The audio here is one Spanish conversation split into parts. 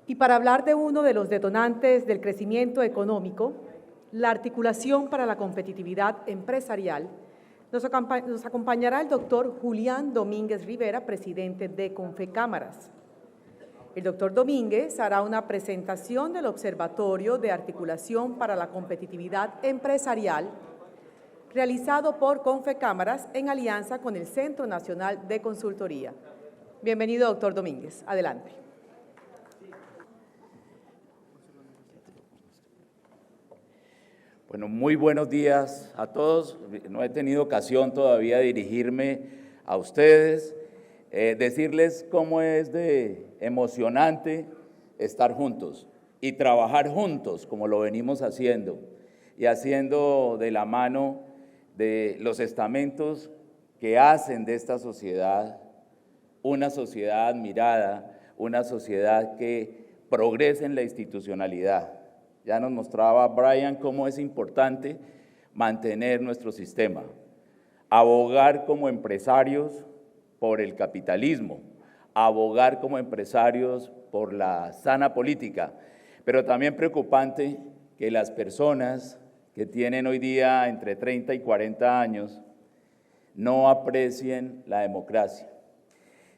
Y para hablar de uno de los detonantes del crecimiento económico, la articulación para la competitividad empresarial, nos acompañará el doctor Julián Domínguez Rivera, presidente de Confecámaras. El doctor Domínguez hará una presentación del Observatorio de Articulación para la Competitividad Empresarial, realizado por Confecámaras en alianza con el Centro Nacional de Consultoría. Bienvenido, doctor Domínguez. Adelante. Bueno, muy buenos días a todos. No he tenido ocasión todavía de dirigirme a ustedes, decirles cómo es de emocionante estar juntos y trabajar juntos, como lo venimos haciendo, y haciendo de la mano de los estamentos que hacen de esta sociedad una sociedad admirada, una sociedad que progrese en la institucionalidad. Ya nos mostraba Brian cómo es importante mantener nuestro sistema, abogar como empresarios por el capitalismo, abogar como empresarios por la sana política, pero también preocupante que las personas que tienen hoy día entre 30 y 40 años no aprecien la democracia.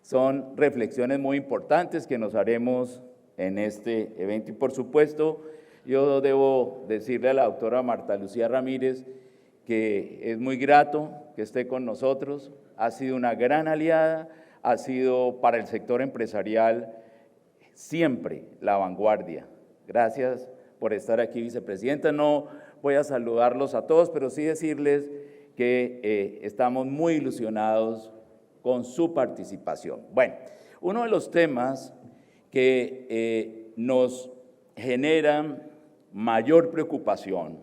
Son reflexiones muy importantes que nos haremos en este evento y, por supuesto, yo debo decirle a la doctora Marta Lucía Ramírez que es muy grato que esté con nosotros, ha sido una gran aliada, ha sido para el sector empresarial siempre la vanguardia. Gracias por estar aquí, vicepresidenta. No voy a saludarlos a todos, pero sí decirles que estamos muy ilusionados con su participación. Bueno, uno de los temas que nos generan mayor preocupación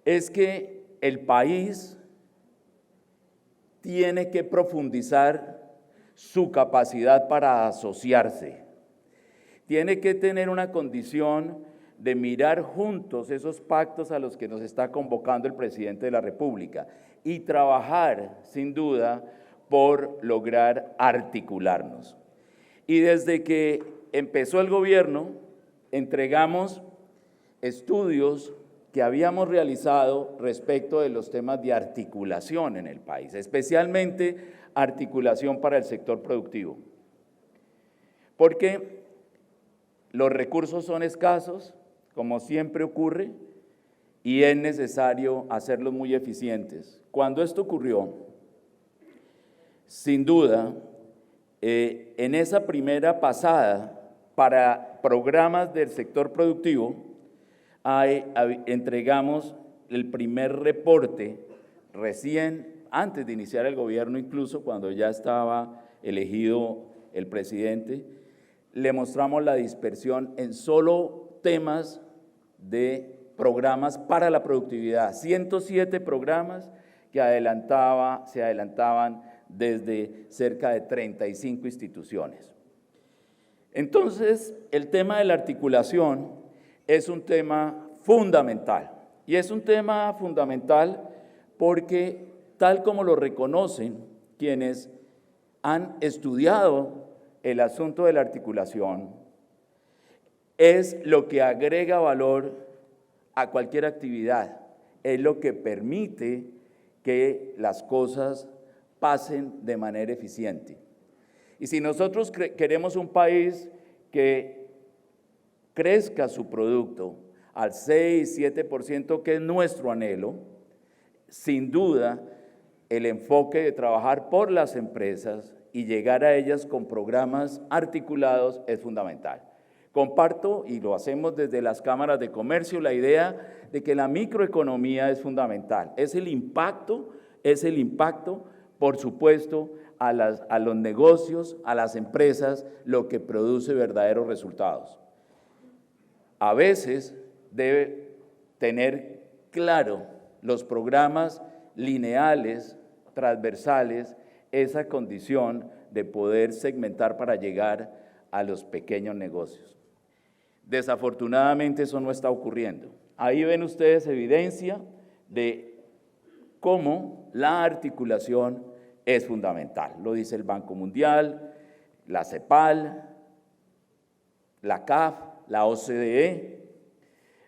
es que el país tiene que profundizar su capacidad para asociarse, tiene que tener una condición de mirar juntos esos pactos a los que nos está convocando el presidente de la República y trabajar, sin duda, por lograr articularnos. Y desde que empezó el gobierno, entregamos estudios que habíamos realizado respecto de los temas de articulación en el país, especialmente articulación para el sector productivo, porque los recursos son escasos, como siempre ocurre, y es necesario hacerlos muy eficientes. Cuando esto ocurrió, sin duda, en esa primera pasada para programas del sector productivo, entregamos el primer reporte recién, antes de iniciar el gobierno, incluso cuando ya estaba elegido el presidente, le mostramos la dispersión en solo temas de programas para la productividad, 107 programas que se adelantaban desde cerca de 35 instituciones. Entonces, el tema de la articulación es un tema fundamental, y es un tema fundamental porque, tal como lo reconocen quienes han estudiado el asunto de la articulación, es lo que agrega valor a cualquier actividad, es lo que permite que las cosas pasen de manera eficiente. Y si nosotros queremos un país que crezca su producto al 6-7%, que es nuestro anhelo, sin duda el enfoque de trabajar por las empresas y llegar a ellas con programas articulados es fundamental. Comparto, y lo hacemos desde las cámaras de comercio, la idea de que la microeconomía es fundamental. Es el impacto, por supuesto, a los negocios, a las empresas, lo que produce verdaderos resultados. A veces debe tener claro los programas lineales, transversales, esa condición de poder segmentar para llegar a los pequeños negocios. Desafortunadamente eso no está ocurriendo. Ahí ven ustedes evidencia de cómo la articulación es fundamental. Lo dice el Banco Mundial, la CEPAL, la CAF, la OCDE,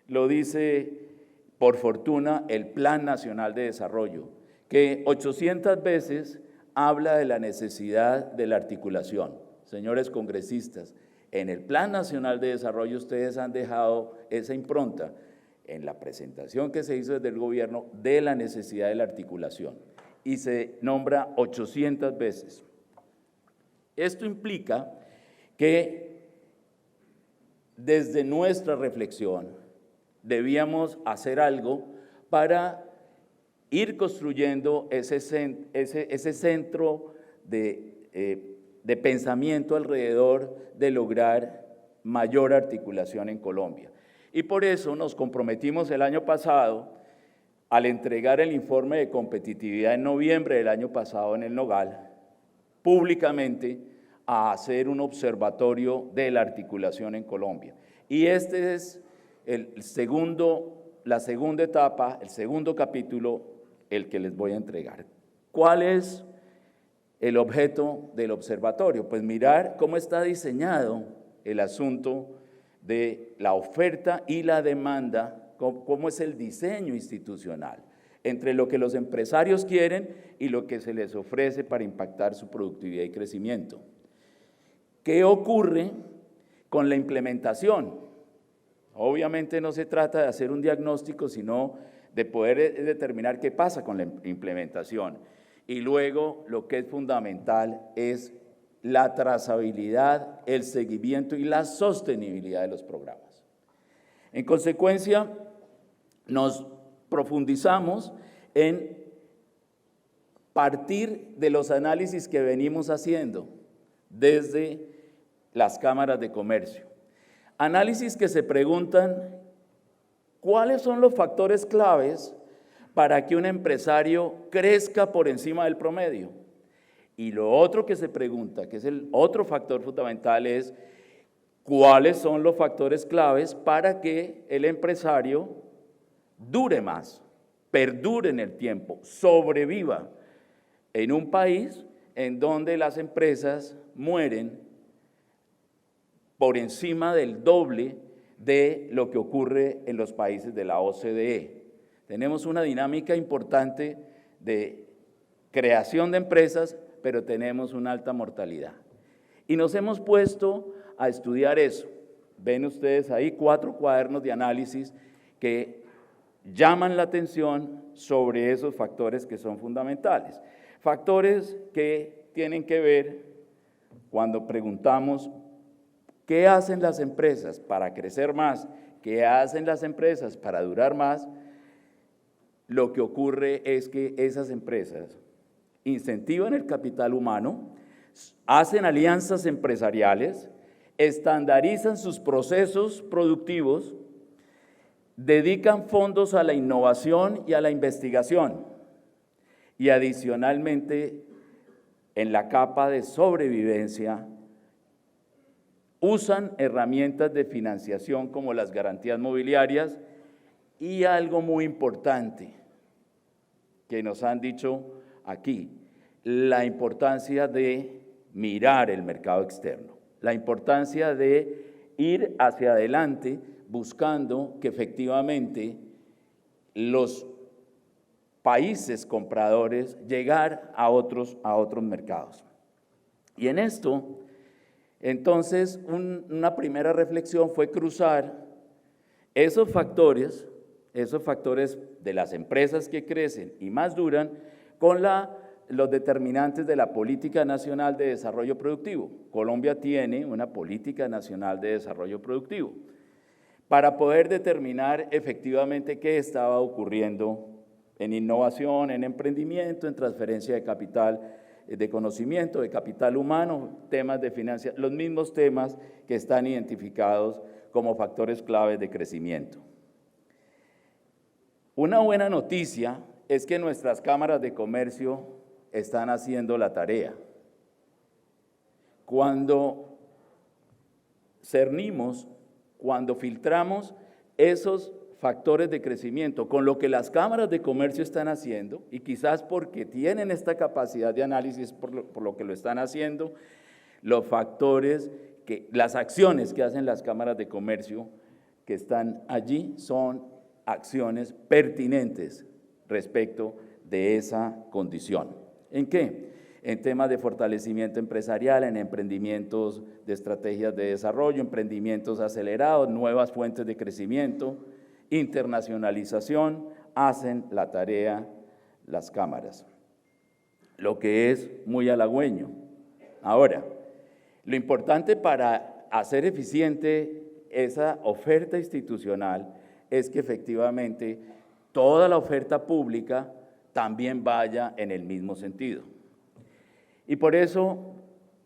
lo dice, por fortuna, el Plan Nacional de Desarrollo, que 800 veces habla de la necesidad de la articulación. Señores congresistas, en el Plan Nacional de Desarrollo ustedes han dejado esa impronta en la presentación que se hizo desde el gobierno de la necesidad de la articulación y se nombra 800 veces. Esto implica que desde nuestra reflexión debíamos hacer algo para ir construyendo ese centro de pensamiento alrededor de lograr mayor articulación en Colombia. Y por eso nos comprometimos el año pasado, al entregar el informe de competitividad en noviembre del año pasado en el Nogal, públicamente a hacer un observatorio de la articulación en Colombia. Y este es la segunda etapa, el segundo capítulo, el que les voy a entregar. ¿Cuál es el objeto del observatorio? Pues mirar cómo está diseñado el asunto de la oferta y la demanda, cómo es el diseño institucional entre lo que los empresarios quieren y lo que se les ofrece para impactar su productividad y crecimiento. ¿Qué ocurre con la implementación? Obviamente no se trata de hacer un diagnóstico, sino de poder determinar qué pasa con la implementación. Y luego, lo que es fundamental es la trazabilidad, el seguimiento y la sostenibilidad de los programas. En consecuencia, nos profundizamos en partir de los análisis que venimos haciendo desde las cámaras de comercio. Análisis que se preguntan cuáles son los factores claves para que un empresario crezca por encima del promedio. Y lo otro que se pregunta, que es el otro factor fundamental, es cuáles son los factores claves para que el empresario dure más, perdure en el tiempo, sobreviva en un país en donde las empresas mueren por encima del doble de lo que ocurre en los países de la OCDE. Tenemos una dinámica importante de creación de empresas, pero tenemos una alta mortalidad. Y nos hemos puesto a estudiar eso. Ven ustedes ahí 4 cuadernos de análisis que llaman la atención sobre esos factores que son fundamentales. Factores que tienen que ver cuando preguntamos ¿qué hacen las empresas para crecer más? ¿Qué hacen las empresas para durar más? Lo que ocurre es que esas empresas incentivan el capital humano, hacen alianzas empresariales, estandarizan sus procesos productivos, dedican fondos a la innovación y a la investigación y adicionalmente en la capa de sobrevivencia usan herramientas de financiación como las garantías mobiliarias y algo muy importante que nos han dicho aquí, la importancia de mirar el mercado externo, la importancia de ir hacia adelante buscando que efectivamente los países compradores llegar a otros mercados. Y en esto, entonces, una primera reflexión fue cruzar esos factores de las empresas que crecen y más duran con los determinantes de la Política Nacional de Desarrollo Productivo. Colombia tiene una Política Nacional de Desarrollo Productivo para poder determinar efectivamente qué estaba ocurriendo en innovación, en emprendimiento, en transferencia de capital, de conocimiento, de capital humano, temas de financiación, los mismos temas que están identificados como factores claves de crecimiento. Una buena noticia es que nuestras cámaras de comercio están haciendo la tarea. Cuando cernimos, cuando filtramos esos factores de crecimiento con lo que las cámaras de comercio están haciendo, y quizás porque tienen esta capacidad de análisis por lo que lo están haciendo, los factores que las acciones que hacen las cámaras de comercio que están allí son acciones pertinentes respecto de esa condición. ¿En qué? En temas de fortalecimiento empresarial, en emprendimientos de estrategias de desarrollo, emprendimientos acelerados, nuevas fuentes de crecimiento, internacionalización, hacen la tarea las cámaras, lo que es muy halagüeño. Ahora, lo importante para hacer eficiente esa oferta institucional es que efectivamente toda la oferta pública también vaya en el mismo sentido. Y por eso,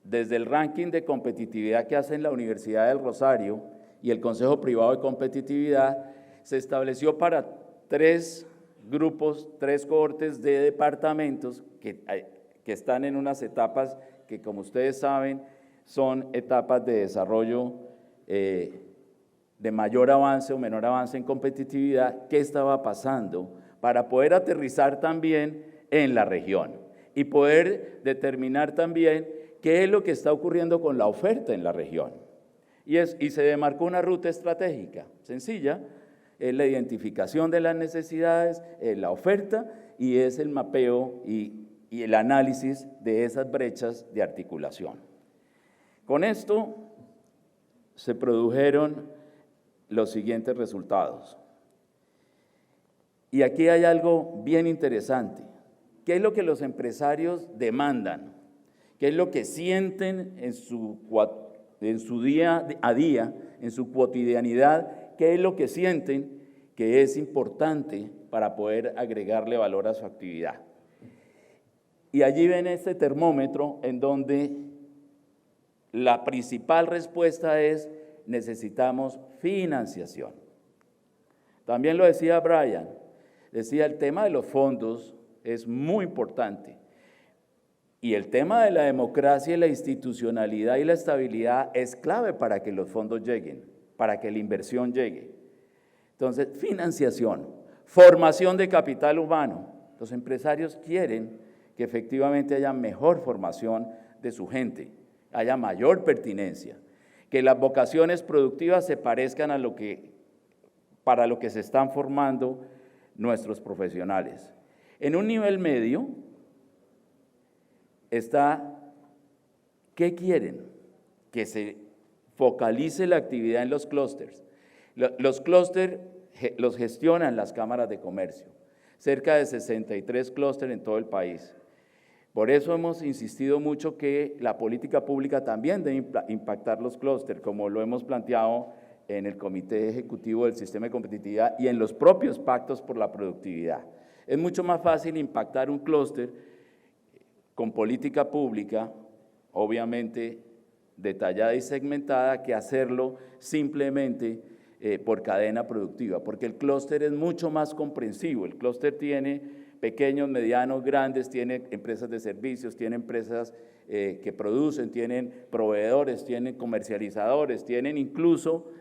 desde el ranking de competitividad que hacen la Universidad del Rosario y el Consejo Privado de Competitividad, se estableció para 3 grupos, 3 cohortes de departamentos que están en unas etapas que, como ustedes saben, son etapas de desarrollo de mayor avance o menor avance en competitividad. ¿Qué estaba pasando? Para poder aterrizar también en la región y poder determinar también qué es lo que está ocurriendo con la oferta en la región. Y se demarcó una ruta estratégica sencilla, es la identificación de las necesidades, la oferta, y es el mapeo y el análisis de esas brechas de articulación. Con esto se produjeron los siguientes resultados. Y aquí hay algo bien interesante. ¿Qué es lo que los empresarios demandan? ¿Qué es lo que sienten en su día a día, en su cotidianidad? ¿Qué es lo que sienten que es importante para poder agregarle valor a su actividad? Y allí ven este termómetro en donde la principal respuesta es: necesitamos financiación. También lo decía Brian, decía el tema de los fondos es muy importante. Y el tema de la democracia y la institucionalidad y la estabilidad es clave para que los fondos lleguen, para que la inversión llegue. Entonces, financiación, formación de capital humano. Los empresarios quieren que efectivamente haya mejor formación de su gente, haya mayor pertinencia, que las vocaciones productivas se parezcan a para lo que se están formando nuestros profesionales. En un nivel medio está, ¿qué quieren? Que se focalice la actividad en los clústeres. Los clústeres los gestionan las cámaras de comercio, cerca de 63 clústeres en todo el país. Por eso hemos insistido mucho que la política pública también debe impactar los clústeres, como lo hemos planteado en el Comité Ejecutivo del Sistema de Competitividad y en los propios pactos por la productividad. Es mucho más fácil impactar un clúster con política pública, obviamente detallada y segmentada, que hacerlo simplemente por cadena productiva, porque el clúster es mucho más comprensivo. El clúster tiene pequeños, medianos, grandes, tiene empresas de servicios, tiene empresas que producen, tienen proveedores, tienen comercializadores, tienen incluso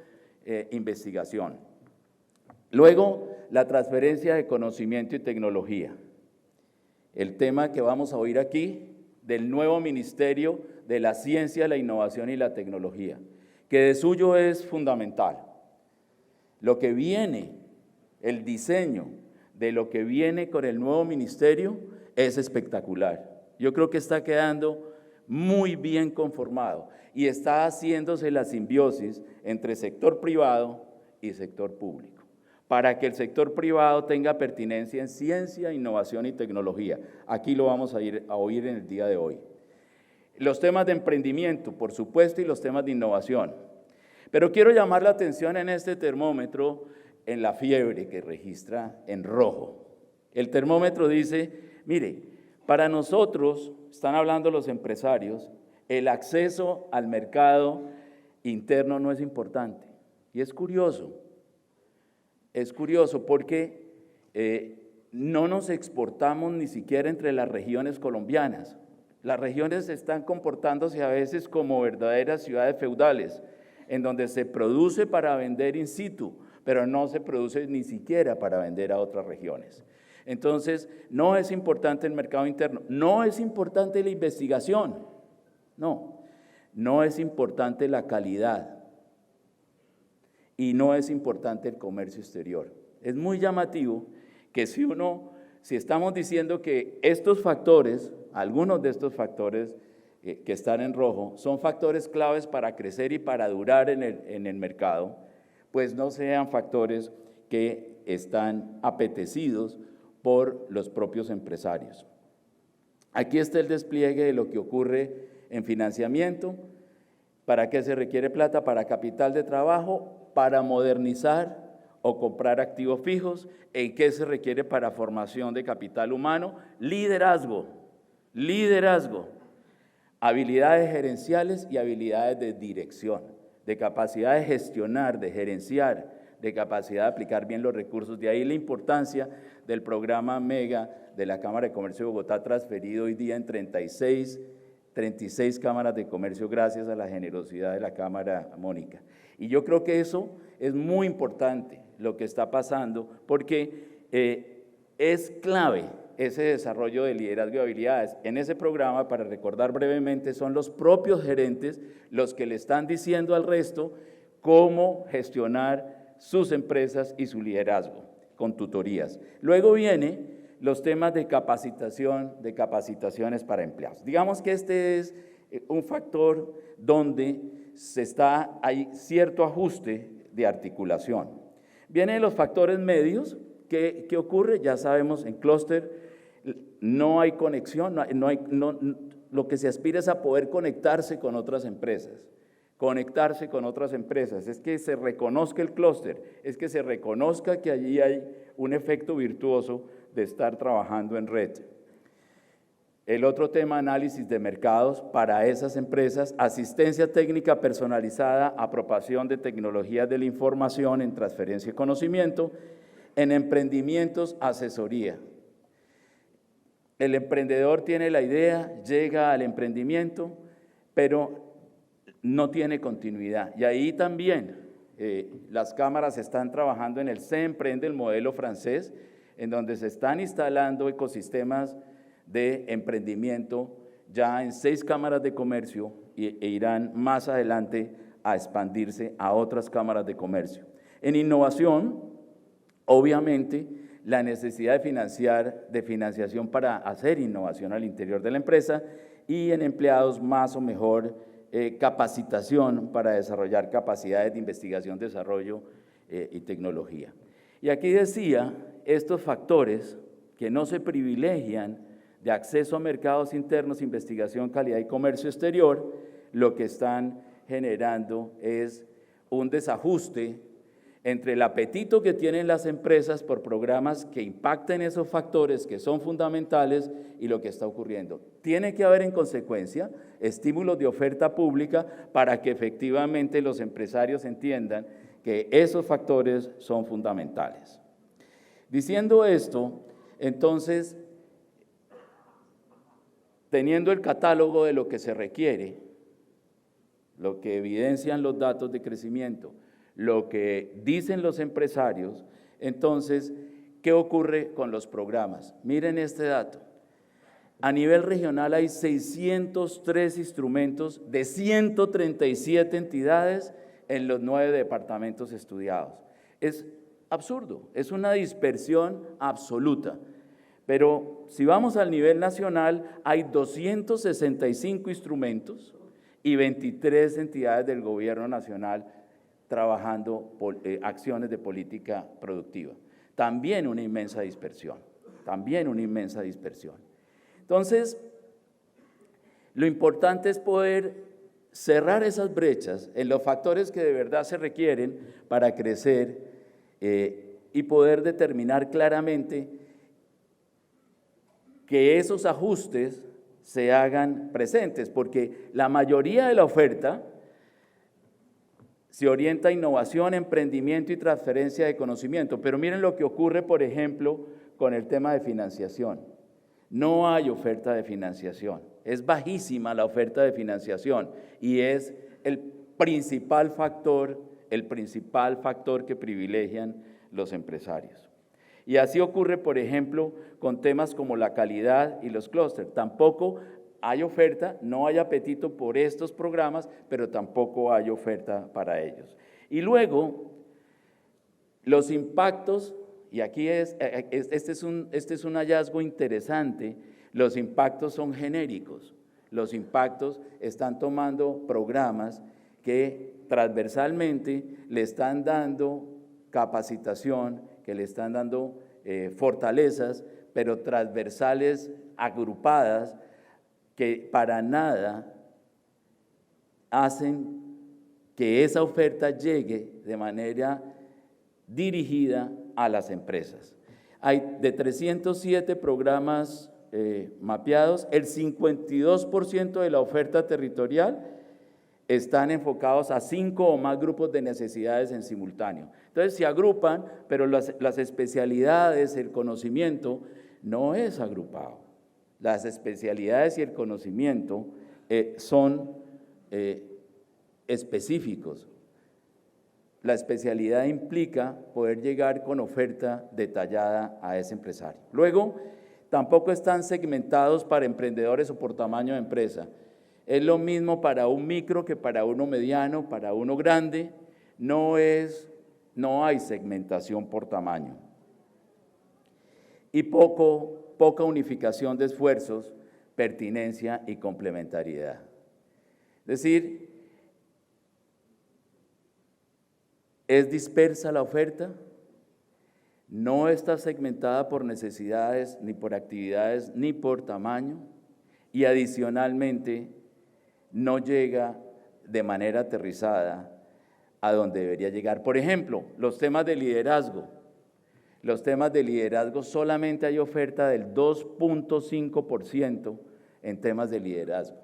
investigación. Luego, la transferencia de conocimiento y tecnología. El tema que vamos a oír aquí del nuevo Ministerio de la Ciencia, la Innovación y la Tecnología, que de suyo es fundamental. Lo que viene, el diseño de lo que viene con el nuevo ministerio es espectacular. Yo creo que está quedando muy bien conformado y está haciéndose la simbiosis entre sector privado y sector público, para que el sector privado tenga pertinencia en ciencia, innovación y tecnología. Aquí lo vamos a oír en el día de hoy. Los temas de emprendimiento, por supuesto, y los temas de innovación. Pero quiero llamar la atención en este termómetro en la fiebre que registra en rojo. El termómetro dice, mire, para nosotros, están hablando los empresarios, el acceso al mercado interno no es importante. Y es curioso porque no nos exportamos ni siquiera entre las regiones colombianas. Las regiones están comportándose a veces como verdaderas ciudades feudales, en donde se produce para vender in situ, pero no se produce ni siquiera para vender a otras regiones. Entonces, no es importante el mercado interno, no es importante la investigación, no. no es importante la calidad y no es importante el comercio exterior. Es muy llamativo que si estamos diciendo que estos factores, algunos de estos factores que están en rojo, son factores claves para crecer y para durar en el mercado, pues no sean factores que están apetecidos por los propios empresarios. Aquí está el despliegue de lo que ocurre en financiamiento, para qué se requiere plata, para capital de trabajo, para modernizar o comprar activos fijos, en qué se requiere para formación de capital humano, liderazgo, habilidades gerenciales y habilidades de dirección, de capacidad de gestionar, de gerenciar, de capacidad de aplicar bien los recursos. De ahí la importancia del programa MEGA de la Cámara de Comercio de Bogotá, transferido hoy día en 36 cámaras de comercio gracias a la generosidad de la Cámara Mónica. Y yo creo que eso es muy importante, lo que está pasando, porque es clave ese desarrollo de liderazgo y habilidades. En ese programa, para recordar brevemente, son los propios gerentes los que le están diciendo al resto cómo gestionar sus empresas y su liderazgo, con tutorías. Luego viene los temas de capacitación, de capacitaciones para empleados. Digamos que este es un factor donde hay cierto ajuste de articulación. Vienen los factores medios. ¿Qué ocurre? Ya sabemos, en clúster no hay conexión, lo que se aspira es a poder conectarse con otras empresas. Es que se reconozca el clúster, es que se reconozca que allí hay un efecto virtuoso de estar trabajando en red. El otro tema, análisis de mercados para esas empresas, asistencia técnica personalizada, apropiación de tecnologías de la información en transferencia de conocimiento, en emprendimientos, asesoría. El emprendedor tiene la idea, llega al emprendimiento, pero no tiene continuidad. Y ahí también las cámaras están trabajando en el CEMprende, el modelo francés, en donde se están instalando ecosistemas de emprendimiento ya en 6 cámaras de comercio e irán más adelante a expandirse a otras cámaras de comercio. En innovación, obviamente, la necesidad de financiación para hacer innovación al interior de la empresa, y en empleados más o mejor capacitación para desarrollar capacidades de investigación, desarrollo y tecnología. Y aquí decía, estos factores que no se privilegian de acceso a mercados internos, investigación, calidad y comercio exterior, lo que están generando es un desajuste entre el apetito que tienen las empresas por programas que impacten esos factores que son fundamentales y lo que está ocurriendo. Tiene que haber, en consecuencia, estímulos de oferta pública para que efectivamente los empresarios entiendan que esos factores son fundamentales. Diciendo esto, entonces, teniendo el catálogo de lo que se requiere, lo que evidencian los datos de crecimiento, lo que dicen los empresarios, entonces, ¿qué ocurre con los programas? Miren este dato. A nivel regional hay 603 instrumentos de 137 entidades en los 9 departamentos estudiados. Es absurdo, es una dispersión absoluta. Pero si vamos al nivel nacional, hay 265 instrumentos y 23 entidades del gobierno nacional trabajando acciones de política productiva. También una inmensa dispersión, Entonces, lo importante es poder cerrar esas brechas en los factores que de verdad se requieren para crecer y poder determinar claramente que esos ajustes se hagan presentes, porque la mayoría de la oferta se orienta a innovación, emprendimiento y transferencia de conocimiento. Pero miren lo que ocurre, por ejemplo, con el tema de financiación. No hay oferta de financiación, es bajísima la oferta de financiación y es el principal factor que privilegian los empresarios. Y así ocurre, por ejemplo, con temas como la calidad y los clústeres. Tampoco hay oferta, no hay apetito por estos programas, pero tampoco hay oferta para ellos. Y luego, los impactos, y aquí este es un hallazgo interesante, los impactos son genéricos. Los impactos están tomando programas que transversalmente le están dando capacitación, que le están dando fortalezas, pero transversales agrupadas que para nada hacen que esa oferta llegue de manera dirigida a las empresas. Hay de 307 programas mapeados, el 52% de la oferta territorial están enfocados a 5 o más grupos de necesidades en simultáneo. Entonces se agrupan, pero las especialidades, el conocimiento, no es agrupado. Las especialidades y el conocimiento son específicos. La especialidad implica poder llegar con oferta detallada a ese empresario. Luego, tampoco están segmentados para emprendedores o por tamaño de empresa. Es lo mismo para un micro que para uno mediano, para uno grande. No hay segmentación por tamaño. Y poca unificación de esfuerzos, pertinencia y complementariedad. Es decir, es dispersa la oferta, no está segmentada por necesidades, ni por actividades, ni por tamaño, y adicionalmente no llega de manera aterrizada a donde debería llegar. Por ejemplo, los temas de liderazgo. Los temas de liderazgo solamente hay oferta del 2.5% en temas de liderazgo,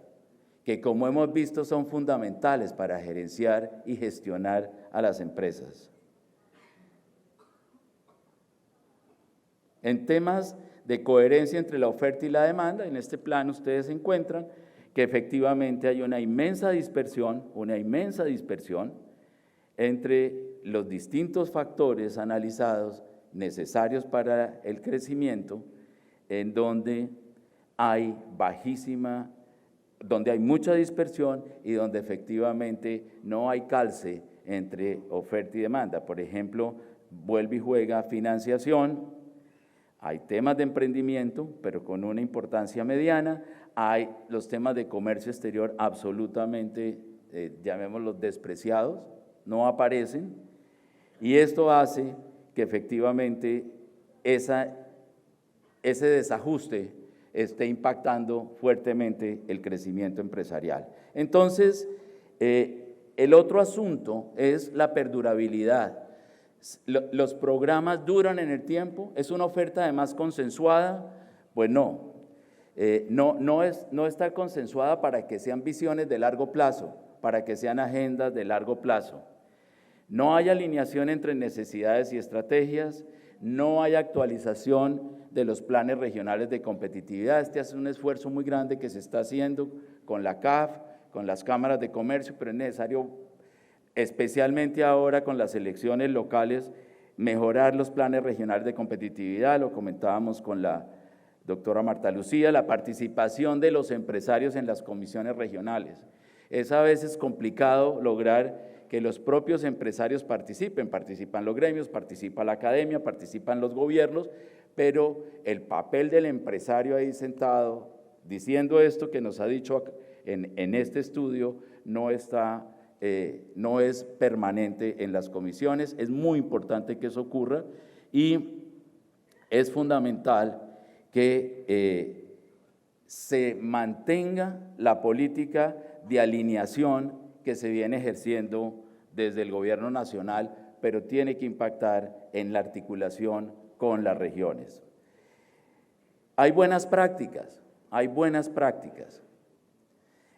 que como hemos visto son fundamentales para gerenciar y gestionar a las empresas. En temas de coherencia entre la oferta y la demanda, en este plano ustedes encuentran que efectivamente hay una inmensa dispersión entre los distintos factores analizados necesarios para el crecimiento, en donde hay mucha dispersión y donde efectivamente no hay calce entre oferta y demanda. Por ejemplo, vuelve y juega financiación, hay temas de emprendimiento, pero con una importancia mediana, hay los temas de comercio exterior absolutamente, llamémoslos despreciados, no aparecen, y esto hace que efectivamente ese desajuste esté impactando fuertemente el crecimiento empresarial. Entonces, el otro asunto es la perdurabilidad. ¿Los programas duran en el tiempo? ¿Es una oferta además consensuada? Pues no. No está consensuada para que sean visiones de largo plazo, para que sean agendas de largo plazo. No hay alineación entre necesidades y estrategias, no hay actualización de los planes regionales de competitividad. Este es un esfuerzo muy grande que se está haciendo con la CAF, con las cámaras de comercio, pero es necesario, especialmente ahora con las elecciones locales, mejorar los planes regionales de competitividad. Lo comentábamos con la doctora Marta Lucía, la participación de los empresarios en las comisiones regionales. Es a veces complicado lograr que los propios empresarios participan los gremios, participa la academia, participan los gobiernos, pero el papel del empresario ahí sentado, diciendo esto que nos ha dicho en este estudio, no es permanente en las comisiones. Es muy importante que eso ocurra y es fundamental que se mantenga la política de alineación que se viene ejerciendo desde el gobierno nacional, pero tiene que impactar en la articulación con las regiones. Hay buenas prácticas.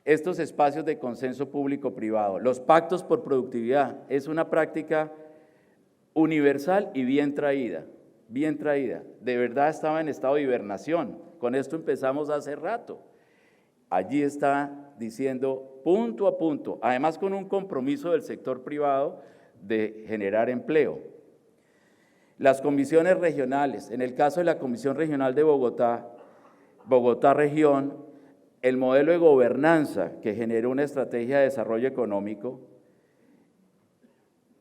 Estos espacios de consenso público-privado, los pactos por productividad, es una práctica universal y bien traída. De verdad estaba en estado de hibernación. Con esto empezamos hace rato. Allí está diciendo punto a punto, además con un compromiso del sector privado de generar empleo. Las comisiones regionales, en el caso de la Comisión Regional de Bogotá Región, El modelo de gobernanza que generó una estrategia de desarrollo económico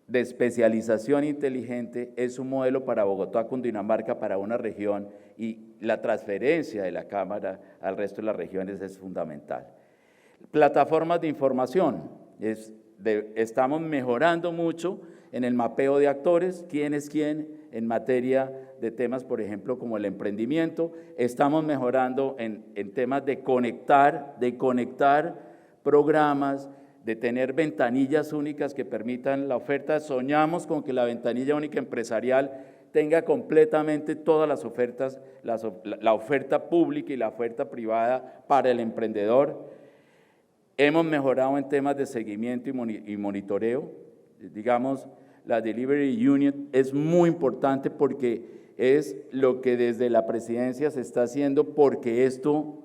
de especialización inteligente es un modelo para Bogotá, Cundinamarca, para una región, y la transferencia de la Cámara al resto de las regiones es fundamental. Plataformas de información, estamos mejorando mucho en el mapeo de actores, quién es quién en materia de temas, por ejemplo, como el emprendimiento. Estamos mejorando en temas de conectar programas, de tener ventanillas únicas que permitan la oferta. Soñamos con que la ventanilla única empresarial tenga completamente todas las ofertas, la oferta pública y la oferta privada para el emprendedor. Hemos mejorado en temas de seguimiento y monitoreo. Digamos, la Delivery Unit es muy importante porque es lo que desde la presidencia se está haciendo porque esto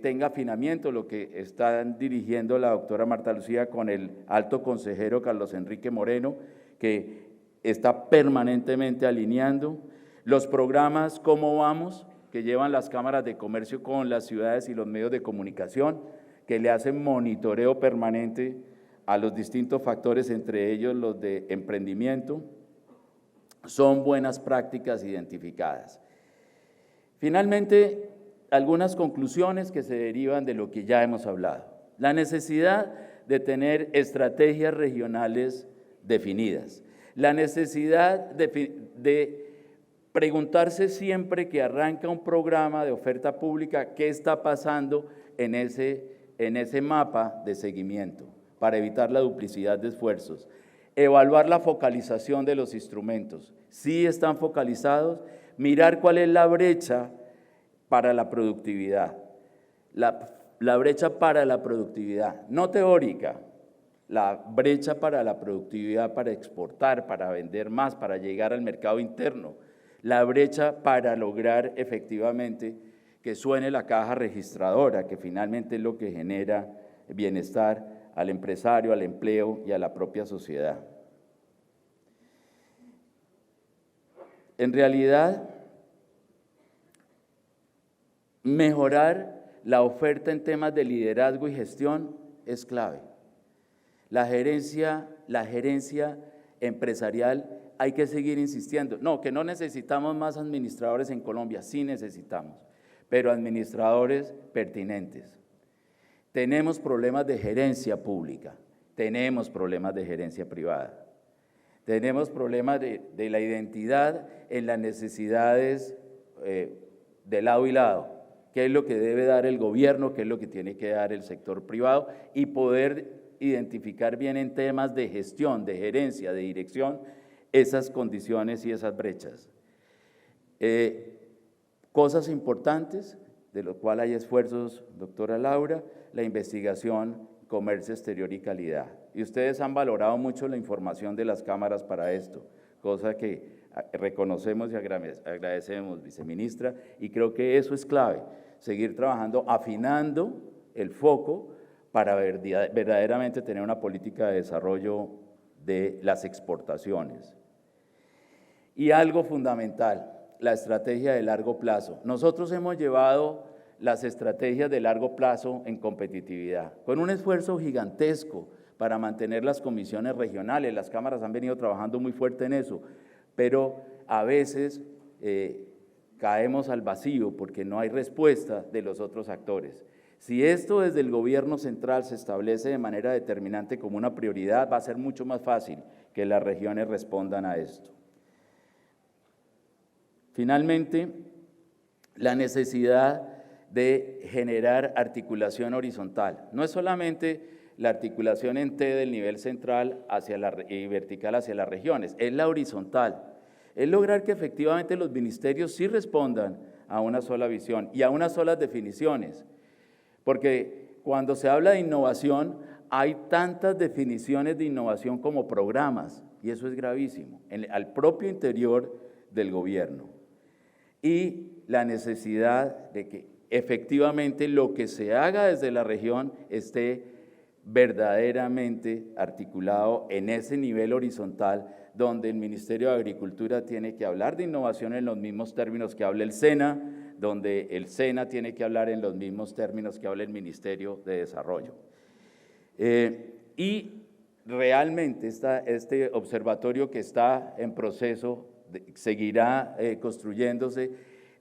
tenga afinamiento, lo que están dirigiendo la doctora Marta Lucía con el alto consejero Carlos Enrique Moreno, que está permanentemente alineando. Los programas ¿Cómo vamos?, que llevan las cámaras de comercio con las ciudades y los medios de comunicación, que le hacen monitoreo permanente a los distintos factores, entre ellos los de emprendimiento, son buenas prácticas identificadas. Finalmente, algunas conclusiones que se derivan de lo que ya hemos hablado. La necesidad de tener estrategias regionales definidas. La necesidad de preguntarse siempre que arranca un programa de oferta pública qué está pasando en ese mapa de seguimiento para evitar la duplicidad de esfuerzos. Evaluar la focalización de los instrumentos. Si están focalizados, mirar cuál es la brecha para la productividad. La brecha para la productividad, no teórica, la brecha para la productividad, para exportar, para vender más, para llegar al mercado interno, la brecha para lograr efectivamente que suene la caja registradora, que finalmente es lo que genera bienestar al empresario, al empleo y a la propia sociedad. En realidad, mejorar la oferta en temas de liderazgo y gestión es clave. La gerencia empresarial hay que seguir insistiendo. No, que no necesitamos más administradores en Colombia, sí necesitamos, pero administradores pertinentes. Tenemos problemas de gerencia pública, tenemos problemas de gerencia privada, tenemos problemas de la identidad en las necesidades de lado y lado. ¿Qué es lo que debe dar el gobierno? ¿Qué es lo que tiene que dar el sector privado? Y poder identificar bien en temas de gestión, de gerencia, de dirección, esas condiciones y esas brechas. Cosas importantes, de lo cual hay esfuerzos, doctora Laura, la investigación, comercio exterior y calidad. Y ustedes han valorado mucho la información de las cámaras para esto, cosa que reconocemos y agradecemos, viceministra, y creo que eso es clave, seguir trabajando, afinando el foco para verdaderamente tener una política de desarrollo de las exportaciones. Y algo fundamental, la estrategia de largo plazo. Nosotros hemos llevado las estrategias de largo plazo en competitividad, con un esfuerzo gigantesco para mantener las comisiones regionales. Las cámaras han venido trabajando muy fuerte en eso, pero a veces caemos al vacío porque no hay respuesta de los otros actores. Si esto desde el gobierno central se establece de manera determinante como una prioridad, va a ser mucho más fácil que las regiones respondan a esto. Finalmente, la necesidad de generar articulación horizontal. No es solamente la articulación en T del nivel central y vertical hacia las regiones, es la horizontal. Es lograr que efectivamente los ministerios sí respondan a una sola visión y a unas solas definiciones. Porque cuando se habla de innovación, hay tantas definiciones de innovación como programas, y eso es gravísimo, al propio interior del gobierno. Y la necesidad de que efectivamente lo que se haga desde la región esté verdaderamente articulado en ese nivel horizontal, donde el Ministerio de Agricultura tiene que hablar de innovación en los mismos términos que habla el SENA, donde el SENA tiene que hablar en los mismos términos que habla el Ministerio de Desarrollo. Y realmente este observatorio que está en proceso seguirá construyéndose.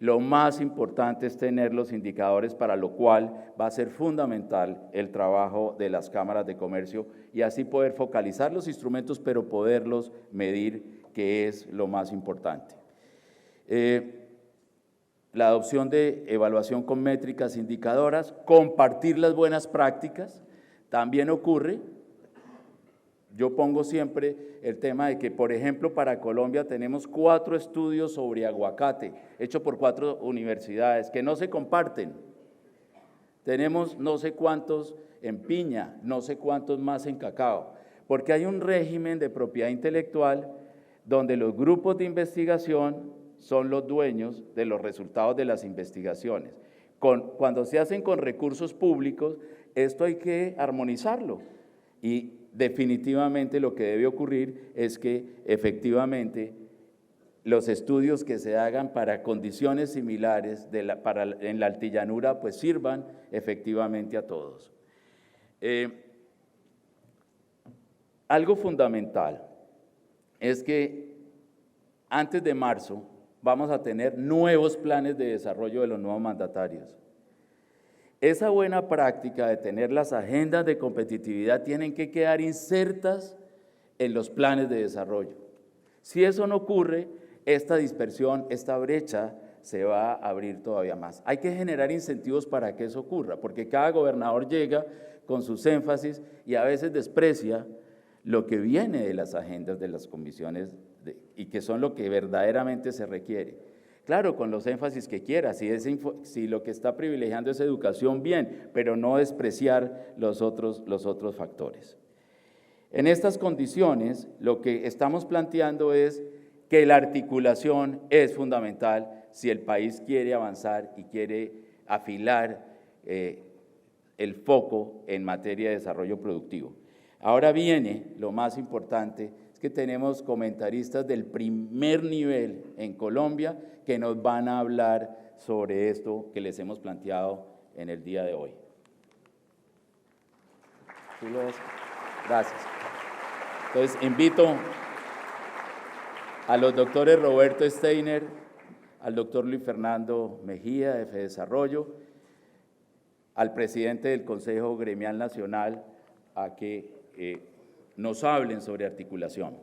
Lo más importante es tener los indicadores, para lo cual va a ser fundamental el trabajo de las cámaras de comercio y así poder focalizar los instrumentos, pero poderlos medir, que es lo más importante. La adopción de evaluación con métricas indicadoras, compartir las buenas prácticas, también ocurre. Yo pongo siempre el tema de que, por ejemplo, para Colombia tenemos 4 estudios sobre aguacate, hechos por 4 universidades, que no se comparten. Tenemos no sé cuántos en piña, no sé cuántos más en cacao, porque hay un régimen de propiedad intelectual donde los grupos de investigación son los dueños de los resultados de las investigaciones. Cuando se hacen con recursos públicos, esto hay que armonizarlo y definitivamente lo que debe ocurrir es que efectivamente los estudios que se hagan para condiciones similares en la altillanura pues sirvan efectivamente a todos. Algo fundamental es que antes de marzo vamos a tener nuevos planes de desarrollo de los nuevos mandatarios. Esa buena práctica de tener las agendas de competitividad tienen que quedar insertas en los planes de desarrollo. Si eso no ocurre, esta dispersión, esta brecha se va a abrir todavía más. Hay que generar incentivos para que eso ocurra, porque cada gobernador llega con sus énfasis y a veces desprecia lo que viene de las agendas de las comisiones y que son lo que verdaderamente se requiere. Claro, con los énfasis que quiera, si lo que está privilegiando es educación, bien, pero no despreciar los otros factores. En estas condiciones, lo que estamos planteando es que la articulación es fundamental si el país quiere avanzar y quiere afilar el foco en materia de desarrollo productivo. Ahora viene lo más importante, es que tenemos comentaristas del primer nivel en Colombia que nos van a hablar sobre esto que les hemos planteado en el día de hoy. ¿Tú lo ves? Gracias. Entonces, invito a los doctores Roberto Steiner, al doctor Luis Fernando Mejía de FEDesarrollo, al presidente del Consejo Gremial Nacional, a que nos hablen sobre articulación.